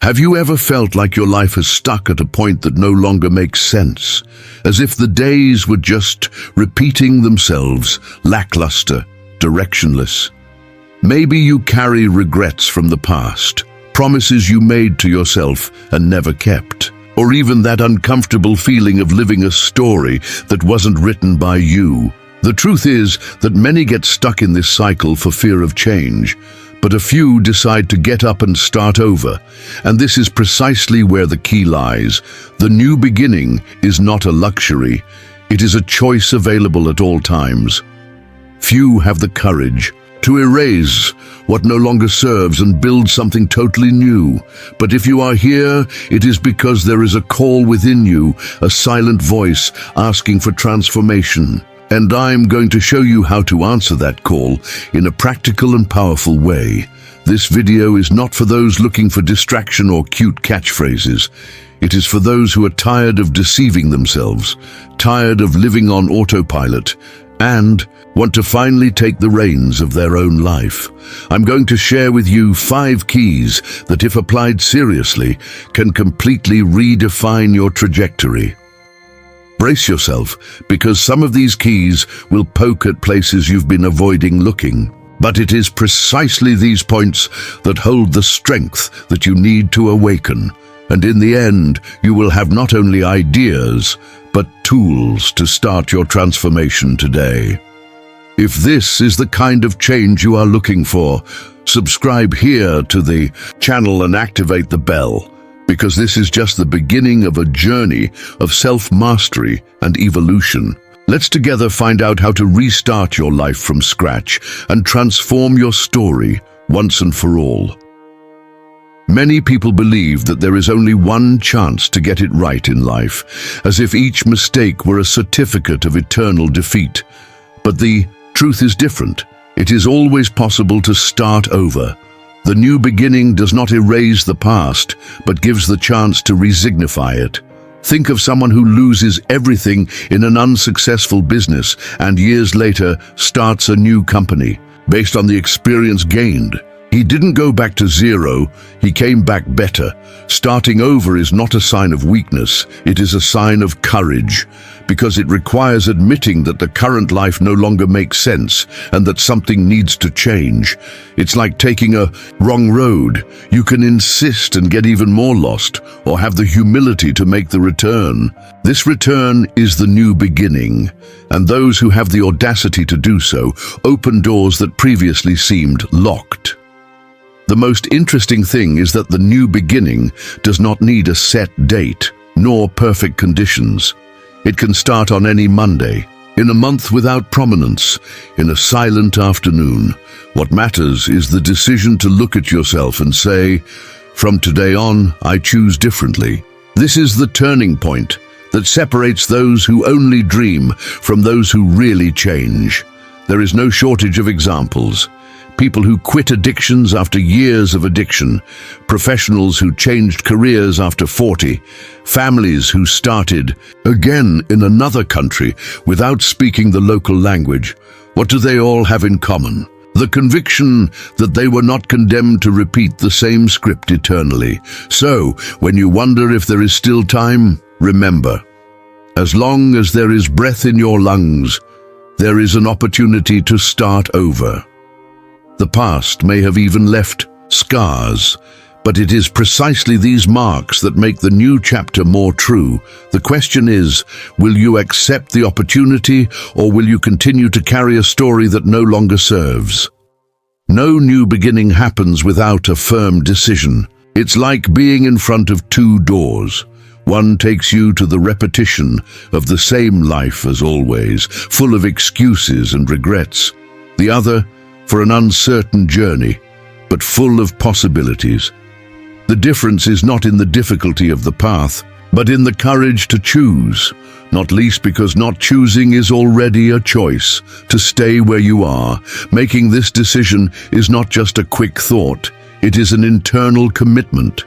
Have you ever felt like your life has stuck at a point that no longer makes sense? As if the days were just repeating themselves, lackluster, directionless. Maybe you carry regrets from the past, promises you made to yourself and never kept, or even that uncomfortable feeling of living a story that wasn't written by you. The truth is that many get stuck in this cycle for fear of change, but a few decide to get up and start over. And this is precisely where the key lies. The new beginning is not a luxury. It is a choice available at all times. Few have the courage to erase what no longer serves and build something totally new. But if you are here, it is because there is a call within you, a silent voice asking for transformation. And I'm going to show you how to answer that call in a practical and powerful way. This video is not for those looking for distraction or cute catchphrases. It is for those who are tired of deceiving themselves, tired of living on autopilot, and want to finally take the reins of their own life. I'm going to share with you 5 keys that, if applied seriously, can completely redefine your trajectory. Brace yourself, because some of these keys will poke at places you've been avoiding looking. But it is precisely these points that hold the strength that you need to awaken. And in the end, you will have not only ideas, but tools to start your transformation today. If this is the kind of change you are looking for, subscribe here to the channel and activate the bell, because this is just the beginning of a journey of self-mastery and evolution. Let's together find out how to restart your life from scratch and transform your story once and for all. Many people believe that there is only one chance to get it right in life, as if each mistake were a certificate of eternal defeat. But the truth is different. It is always possible to start over. The new beginning does not erase the past, but gives the chance to resignify it. Think of someone who loses everything in an unsuccessful business and years later starts a new company based on the experience gained. He didn't go back to zero, he came back better. Starting over is not a sign of weakness, it is a sign of courage, because it requires admitting that the current life no longer makes sense and that something needs to change. It's like taking a wrong road. You can insist and get even more lost, or have the humility to make the return. This return is the new beginning, and those who have the audacity to do so open doors that previously seemed locked. The most interesting thing is that the new beginning does not need a set date, nor perfect conditions. It can start on any Monday, in a month without prominence, in a silent afternoon. What matters is the decision to look at yourself and say, "From today on, I choose differently." This is the turning point that separates those who only dream from those who really change. There is no shortage of examples. People who quit addictions after years of addiction, professionals who changed careers after 40, families who started again in another country without speaking the local language. What do they all have in common? The conviction that they were not condemned to repeat the same script eternally. So, when you wonder if there is still time, remember, as long as there is breath in your lungs, there is an opportunity to start over. The past may have even left scars, but it is precisely these marks that make the new chapter more true. The question is, will you accept the opportunity, or will you continue to carry a story that no longer serves? No new beginning happens without a firm decision. It's like being in front of 2 doors. One takes you to the repetition of the same life as always, full of excuses and regrets. The other, for an uncertain journey, but full of possibilities. The difference is not in the difficulty of the path, but in the courage to choose, not least because not choosing is already a choice to stay where you are. Making this decision is not just a quick thought, it is an internal commitment.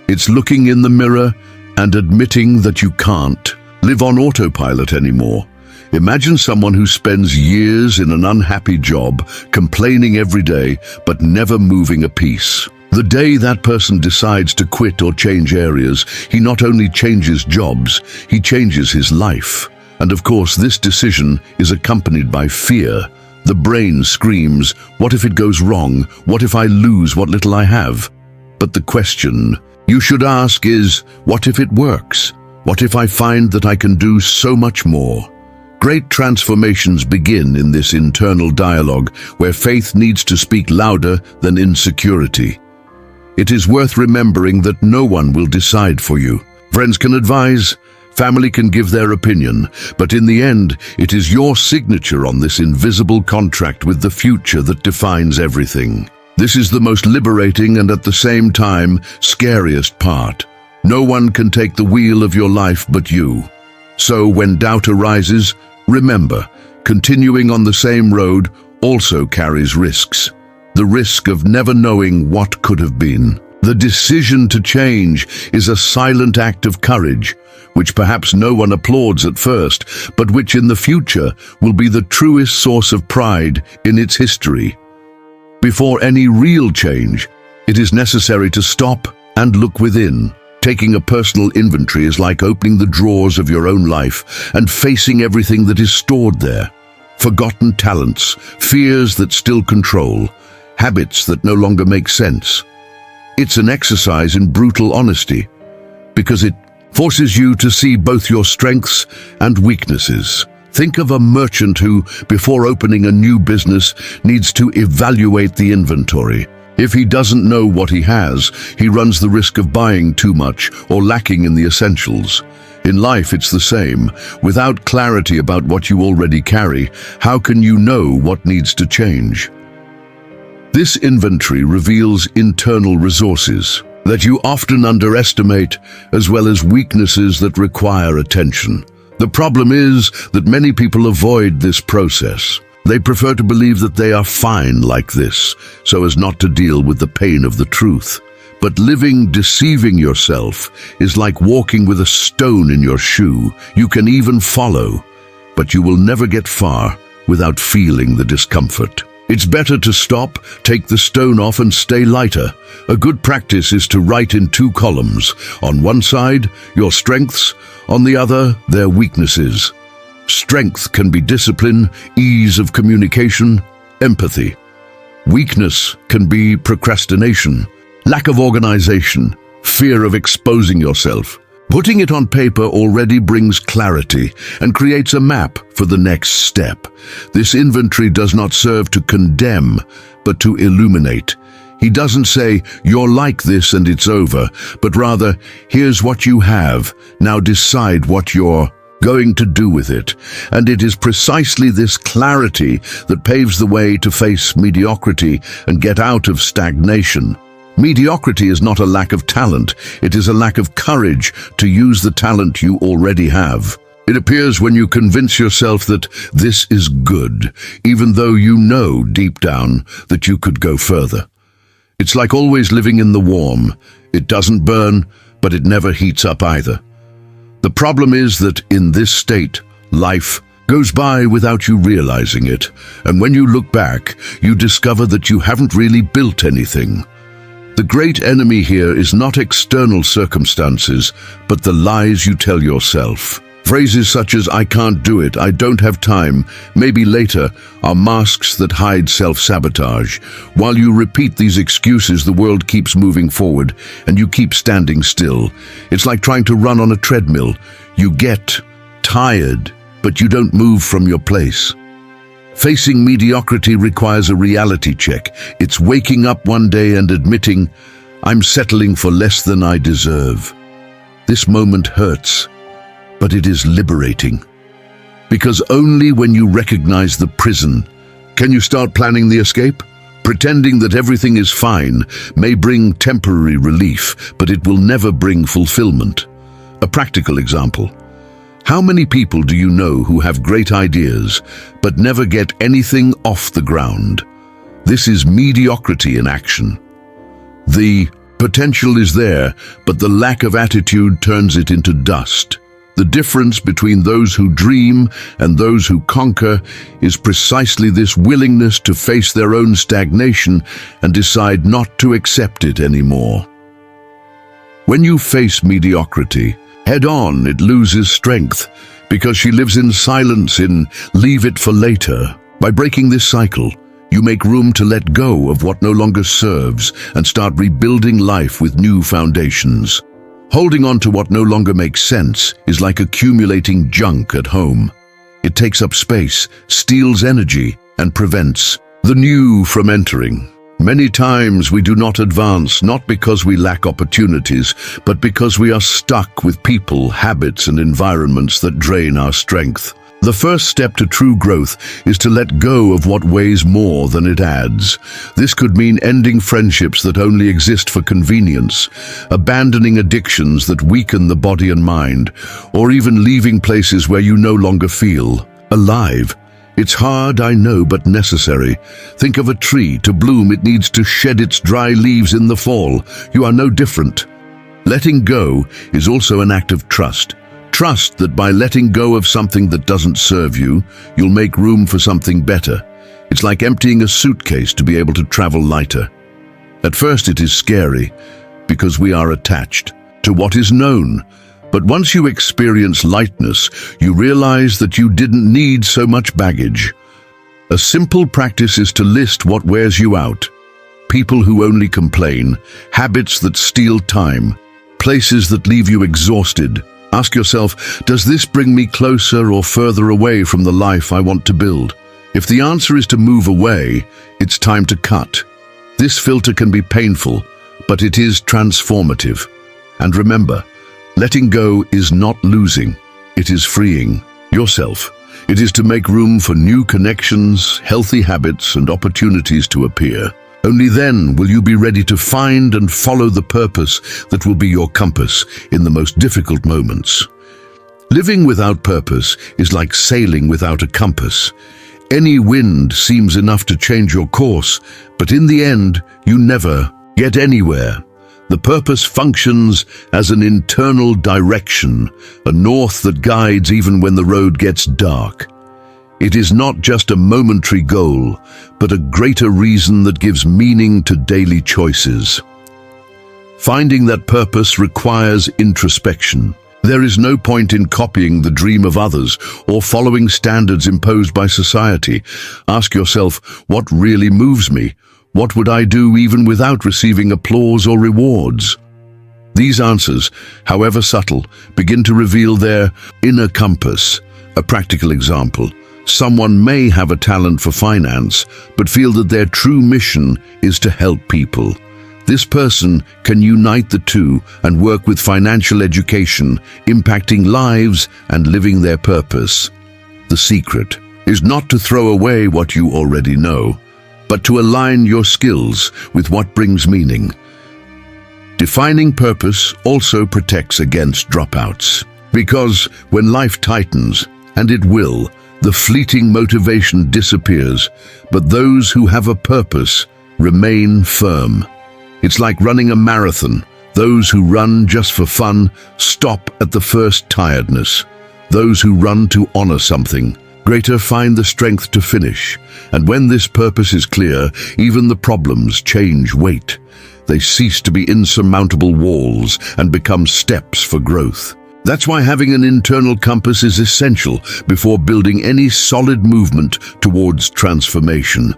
It's looking in the mirror and admitting that you can't live on autopilot anymore. Imagine someone who spends years in an unhappy job, complaining every day, but never moving a piece. The day that person decides to quit or change areas, he not only changes jobs, he changes his life. And of course, this decision is accompanied by fear. The brain screams, what if it goes wrong? What if I lose what little I have? But the question you should ask is, what if it works? What if I find that I can do so much more? Great transformations begin in this internal dialogue where faith needs to speak louder than insecurity. It is worth remembering that no one will decide for you. Friends can advise, family can give their opinion, but in the end, it is your signature on this invisible contract with the future that defines everything. This is the most liberating and at the same time scariest part. No one can take the wheel of your life but you. So when doubt arises, remember, continuing on the same road also carries risks. The risk of never knowing what could have been. The decision to change is a silent act of courage, which perhaps no one applauds at first, but which in the future will be the truest source of pride in its history. Before any real change, it is necessary to stop and look within. Taking a personal inventory is like opening the drawers of your own life and facing everything that is stored there. Forgotten talents, fears that still control, habits that no longer make sense. It's an exercise in brutal honesty, because it forces you to see both your strengths and weaknesses. Think of a merchant who, before opening a new business, needs to evaluate the inventory. If he doesn't know what he has, he runs the risk of buying too much or lacking in the essentials. In life, it's the same. Without clarity about what you already carry, how can you know what needs to change? This inventory reveals internal resources that you often underestimate, as well as weaknesses that require attention. The problem is that many people avoid this process. They prefer to believe that they are fine like this, so as not to deal with the pain of the truth. But living deceiving yourself is like walking with a stone in your shoe. You can even follow, but you will never get far without feeling the discomfort. It's better to stop, take the stone off and stay lighter. A good practice is to write in 2 columns. On one side, your strengths, on the other, their weaknesses. Strength can be discipline, ease of communication, empathy. Weakness can be procrastination, lack of organization, fear of exposing yourself. Putting it on paper already brings clarity and creates a map for the next step. This inventory does not serve to condemn, but to illuminate. He doesn't say, you're like this and it's over, but rather, here's what you have, now decide what you're going to do with it. And it is precisely this clarity that paves the way to face mediocrity and get out of stagnation. Mediocrity is not a lack of talent, it is a lack of courage to use the talent you already have. It appears when you convince yourself that this is good, even though you know deep down that you could go further. It's like always living in the warm. It doesn't burn, but it never heats up either. The problem is that in this state, life goes by without you realizing it, and when you look back, you discover that you haven't really built anything. The great enemy here is not external circumstances, but the lies you tell yourself. Phrases such as, I can't do it, I don't have time, maybe later, are masks that hide self-sabotage. While you repeat these excuses, the world keeps moving forward, and you keep standing still. It's like trying to run on a treadmill. You get tired, but you don't move from your place. Facing mediocrity requires a reality check. It's waking up one day and admitting, I'm settling for less than I deserve. This moment hurts, but it is liberating. Because only when you recognize the prison can you start planning the escape. Pretending that everything is fine may bring temporary relief, but it will never bring fulfillment. A practical example. How many people do you know who have great ideas, but never get anything off the ground? This is mediocrity in action. The potential is there, but the lack of attitude turns it into dust. The The difference between those who dream and those who conquer is precisely this willingness to face their own stagnation and decide not to accept it anymore. When you face mediocrity head-on, it loses strength because she lives in silence, in leave it for later. By breaking this cycle, you make room to let go of what no longer serves and start rebuilding life with new foundations. Holding on to what no longer makes sense is like accumulating junk at home. It takes up space, steals energy, and prevents the new from entering. Many times we do not advance, not because we lack opportunities, but because we are stuck with people, habits, and environments that drain our strength. The first step to true growth is to let go of what weighs more than it adds. This could mean ending friendships that only exist for convenience, abandoning addictions that weaken the body and mind, or even leaving places where you no longer feel alive. It's hard, I know, but necessary. Think of a tree. To bloom, it needs to shed its dry leaves in the fall. You are no different. Letting go is also an act of trust. Trust that by letting go of something that doesn't serve you, you'll make room for something better. It's like emptying a suitcase to be able to travel lighter. At first it is scary, because we are attached to what is known. But once you experience lightness, you realize that you didn't need so much baggage. A simple practice is to list what wears you out. People who only complain, habits that steal time, places that leave you exhausted. Ask yourself, does this bring me closer or further away from the life I want to build? If the answer is to move away, it's time to cut. This filter can be painful, but it is transformative. And remember, letting go is not losing, it is freeing yourself. It is to make room for new connections, healthy habits, and opportunities to appear. Only then will you be ready to find and follow the purpose that will be your compass in the most difficult moments. Living without purpose is like sailing without a compass. Any wind seems enough to change your course, but in the end, you never get anywhere. The purpose functions as an internal direction, a north that guides even when the road gets dark. It is not just a momentary goal, but a greater reason that gives meaning to daily choices. Finding that purpose requires introspection. There is no point in copying the dream of others or following standards imposed by society. Ask yourself, what really moves me? What would I do even without receiving applause or rewards? These answers, however subtle, begin to reveal their inner compass. A practical example. Someone may have a talent for finance, but feel that their true mission is to help people. This person can unite the two and work with financial education, impacting lives and living their purpose. The secret is not to throw away what you already know, but to align your skills with what brings meaning. Defining purpose also protects against dropouts, because when life tightens, and it will, the fleeting motivation disappears, but those who have a purpose remain firm. It's like running a marathon. Those who run just for fun stop at the first tiredness. Those who run to honor something greater find the strength to finish. And when this purpose is clear, even the problems change weight. They cease to be insurmountable walls and become steps for growth. That's why having an internal compass is essential before building any solid movement towards transformation.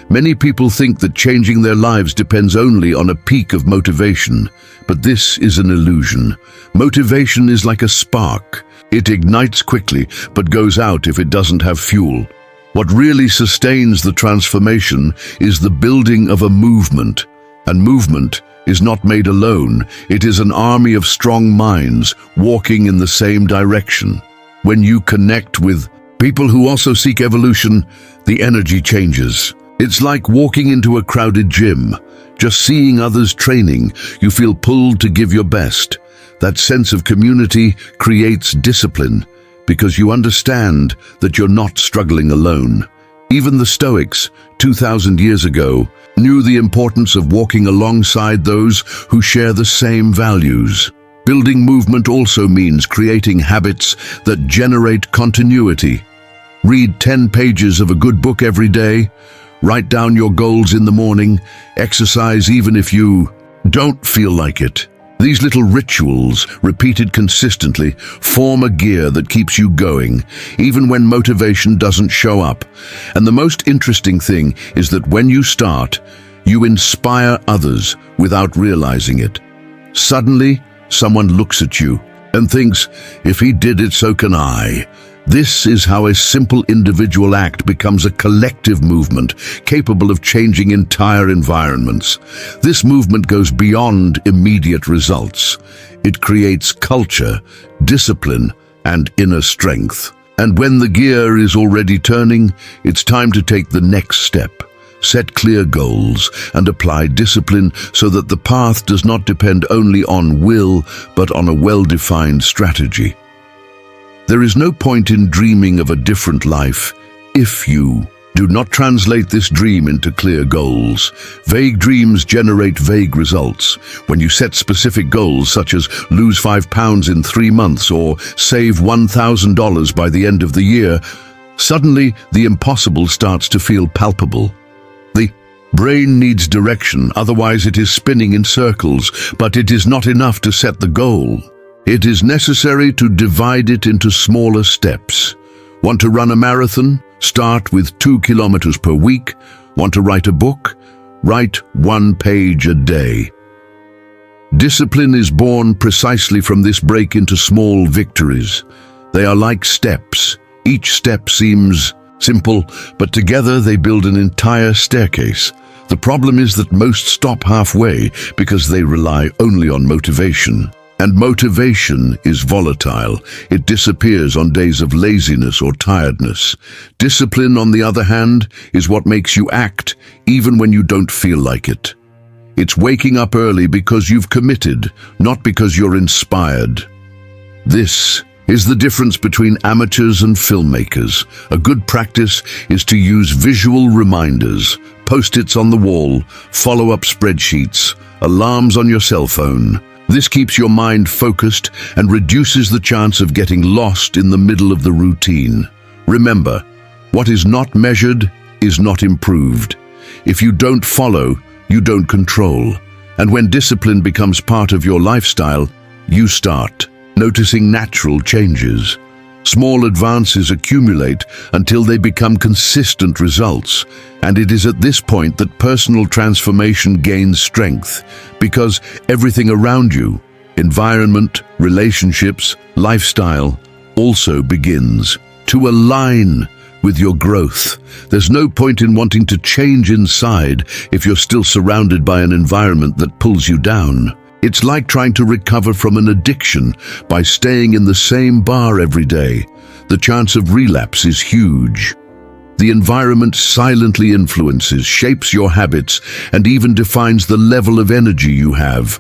Many people think that changing their lives depends only on a peak of motivation, but this is an illusion. Motivation is like a spark. It ignites quickly, but goes out if it doesn't have fuel. What really sustains the transformation is the building of a movement, and movement is not made alone. It is an army of strong minds walking in the same direction. When you connect with people who also seek evolution, the energy changes. It's like walking into a crowded gym. Just seeing others training, you feel pulled to give your best. That sense of community creates discipline because you understand that you're not struggling alone. Even the Stoics, 2,000 years ago, knew the importance of walking alongside those who share the same values. Building movement also means creating habits that generate continuity. Read 10 pages of a good book every day, write down your goals in the morning, exercise even if you don't feel like it. These little rituals, repeated consistently, form a gear that keeps you going, even when motivation doesn't show up. And the most interesting thing is that when you start, you inspire others without realizing it. Suddenly, someone looks at you and thinks, if he did it, so can I. This is how a simple individual act becomes a collective movement, capable of changing entire environments. This movement goes beyond immediate results. It creates culture, discipline, and inner strength. And when the gear is already turning, it's time to take the next step. Set clear goals and apply discipline so that the path does not depend only on will, but on a well-defined strategy. There is no point in dreaming of a different life if you do not translate this dream into clear goals. Vague dreams generate vague results. When you set specific goals such as lose 5 pounds in 3 months or save $1,000 by the end of the year, suddenly the impossible starts to feel palpable. The brain needs direction, otherwise it is spinning in circles, but it is not enough to set the goal. It is necessary to divide it into smaller steps. Want to run a marathon? Start with 2 kilometers per week. Want to write a book? Write 1 page a day. Discipline is born precisely from this break into small victories. They are like steps. Each step seems simple, but together they build an entire staircase. The problem is that most stop halfway because they rely only on motivation. And motivation is volatile. It disappears on days of laziness or tiredness. Discipline, on the other hand, is what makes you act even when you don't feel like it. It's waking up early because you've committed, not because you're inspired. This is the difference between amateurs and filmmakers. A good practice is to use visual reminders, post-its on the wall, follow-up spreadsheets, alarms on your cell phone. This keeps your mind focused and reduces the chance of getting lost in the middle of the routine. Remember, what is not measured is not improved. If you don't follow, you don't control. And when discipline becomes part of your lifestyle, you start noticing natural changes. Small advances accumulate until they become consistent results, and it is at this point that personal transformation gains strength, because everything around you, environment, relationships, lifestyle, also begins to align with your growth. There's no point in wanting to change inside if you're still surrounded by an environment that pulls you down. It's like trying to recover from an addiction by staying in the same bar every day. The chance of relapse is huge. The environment silently influences, shapes your habits, and even defines the level of energy you have.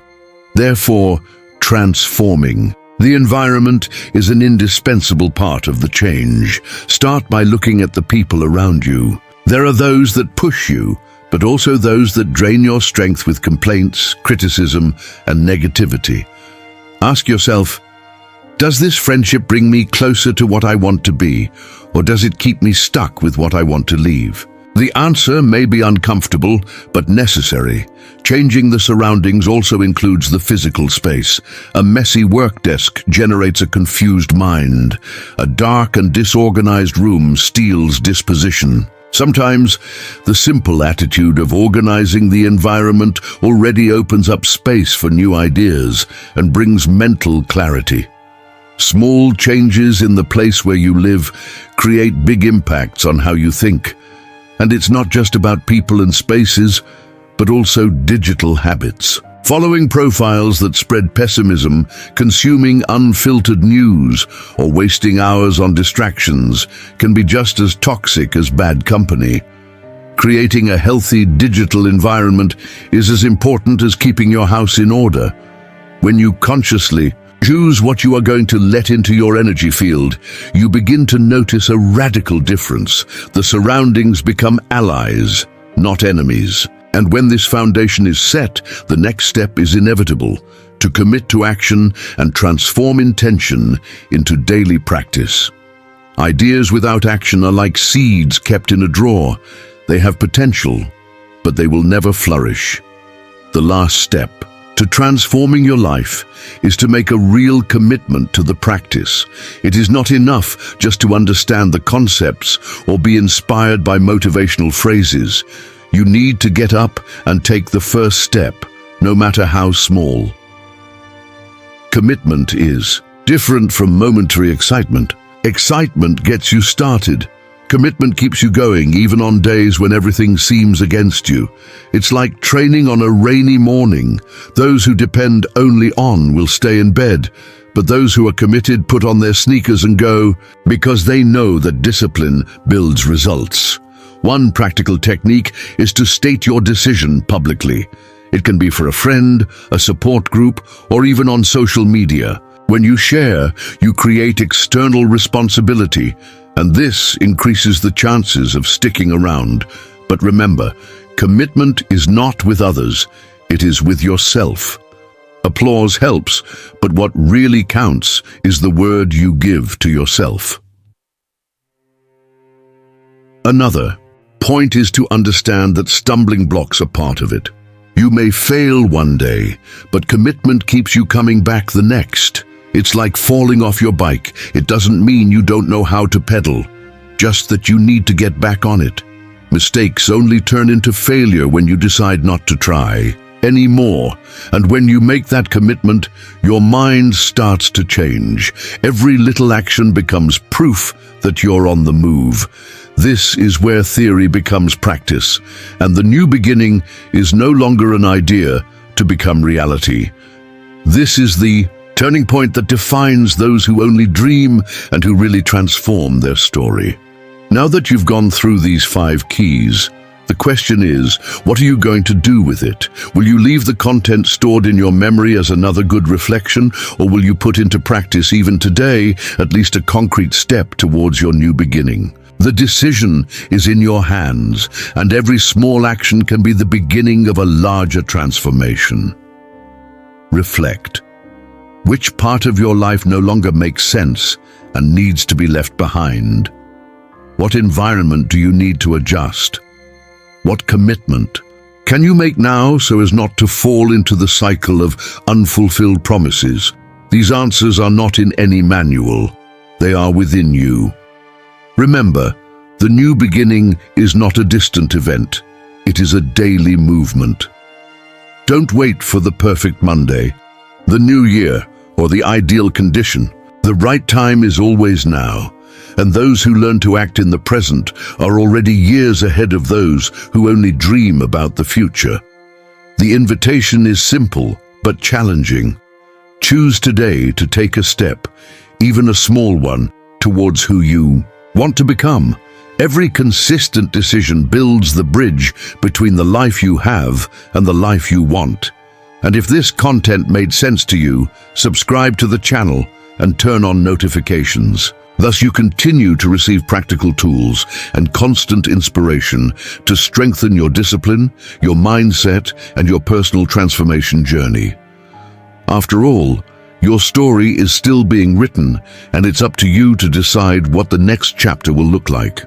Therefore, transforming the environment is an indispensable part of the change. Start by looking at the people around you. There are those that push you, but also those that drain your strength with complaints, criticism, and negativity. Ask yourself, does this friendship bring me closer to what I want to be, or does it keep me stuck with what I want to leave? The answer may be uncomfortable, but necessary. Changing the surroundings also includes the physical space. A messy work desk generates a confused mind. A dark and disorganized room steals disposition. Sometimes, the simple attitude of organizing the environment already opens up space for new ideas and brings mental clarity. Small changes in the place where you live create big impacts on how you think. And it's not just about people and spaces, but also digital habits. Following profiles that spread pessimism, consuming unfiltered news, or wasting hours on distractions can be just as toxic as bad company. Creating a healthy digital environment is as important as keeping your house in order. When you consciously choose what you are going to let into your energy field, you begin to notice a radical difference. The surroundings become allies, not enemies. And when this foundation is set, the next step is inevitable: to commit to action and transform intention into daily practice. Ideas without action are like seeds kept in a drawer. They have potential, but they will never flourish. The last step to transforming your life is to make a real commitment to the practice. It is not enough just to understand the concepts or be inspired by motivational phrases. You need to get up and take the first step, no matter how small. Commitment is different from momentary excitement. Excitement gets you started. Commitment keeps you going even on days when everything seems against you. It's like training on a rainy morning. Those who depend only on will stay in bed, but those who are committed put on their sneakers and go because they know that discipline builds results. One practical technique is to state your decision publicly. It can be for a friend, a support group, or even on social media. When you share, you create external responsibility, and this increases the chances of sticking around. But remember, commitment is not with others, it is with yourself. Applause helps, but what really counts is the word you give to yourself. Another point is to understand that stumbling blocks are part of it. You may fail one day, but commitment keeps you coming back the next. It's like falling off your bike. It doesn't mean you don't know how to pedal, just that you need to get back on it. Mistakes only turn into failure when you decide not to try anymore. And when you make that commitment, your mind starts to change. Every little action becomes proof that you're on the move. This is where theory becomes practice, and the new beginning is no longer an idea to become reality. This is the turning point that defines those who only dream and who really transform their story. Now that you've gone through these 5 keys, the question is, what are you going to do with it? Will you leave the content stored in your memory as another good reflection, or will you put into practice even today at least a concrete step towards your new beginning? The decision is in your hands, and every small action can be the beginning of a larger transformation. Reflect. Which part of your life no longer makes sense and needs to be left behind? What environment do you need to adjust? What commitment can you make now so as not to fall into the cycle of unfulfilled promises? These answers are not in any manual. They are within you. Remember, the new beginning is not a distant event. It is a daily movement. Don't wait for the perfect Monday, the new year, or the ideal condition. The right time is always now, and those who learn to act in the present are already years ahead of those who only dream about the future. The invitation is simple but challenging. Choose today to take a step, even a small one, towards who you want to become. Every consistent decision builds the bridge between the life you have and the life you want. And if this content made sense to you, subscribe to the channel and turn on notifications. Thus you continue to receive practical tools and constant inspiration to strengthen your discipline, your mindset, and your personal transformation journey. After all, your story is still being written, and it's up to you to decide what the next chapter will look like.